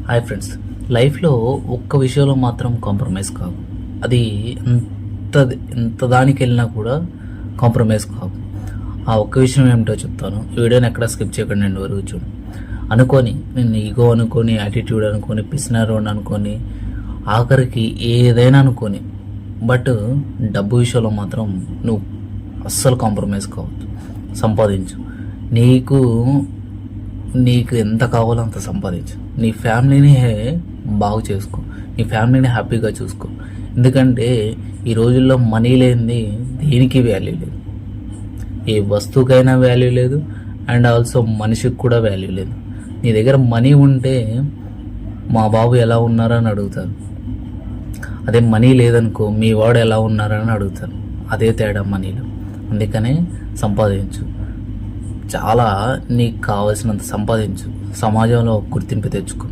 Hi friends, లైఫ్లో ఒక్క విషయంలో మాత్రం కాంప్రమైజ్ కావు. అది ఎంత దానికి వెళ్ళినా కూడా కాంప్రమైజ్ కావు. ఆ ఒక్క విషయం ఏమిటో చెప్తాను. ఈ వీడియోని ఎక్కడ స్కిప్ చేయకండి, నేను వరకు చూడు. అనుకొని నేను ఈగో అనుకొని, యాటిట్యూడ్ అనుకొని, పిసినారోని అనుకొని, ఆఖరికి ఏదైనా అనుకొని, బట్ డబ్బు విషయంలో మాత్రం నువ్వు అస్సలు కాంప్రమైజ్ కావద్దు. సంపాదించు, నీకు ఎంత కావాలో అంత సంపాదించు. నీ ఫ్యామిలీని బాగు చేసుకో, నీ ఫ్యామిలీని హ్యాపీగా చూసుకో. ఎందుకంటే ఈ రోజుల్లో మనీ లేనిది దేనికి వాల్యూ లేదు. ఏ వస్తువుకైనా వాల్యూ లేదు, అండ్ ఆల్సో మనిషికి కూడా వాల్యూ లేదు. నీ దగ్గర మనీ ఉంటే మా బాబు ఎలా ఉన్నారని అడుగుతారు, అదే మనీ లేదనుకో మీ వాడు ఎలా ఉన్నారని అడుగుతారు. అదే తేడా మనీలో. అందుకనే సంపాదించు, చాలా నీకు కావాల్సినంత సంపాదించు, సమాజంలో గుర్తింపు తెచ్చుకో.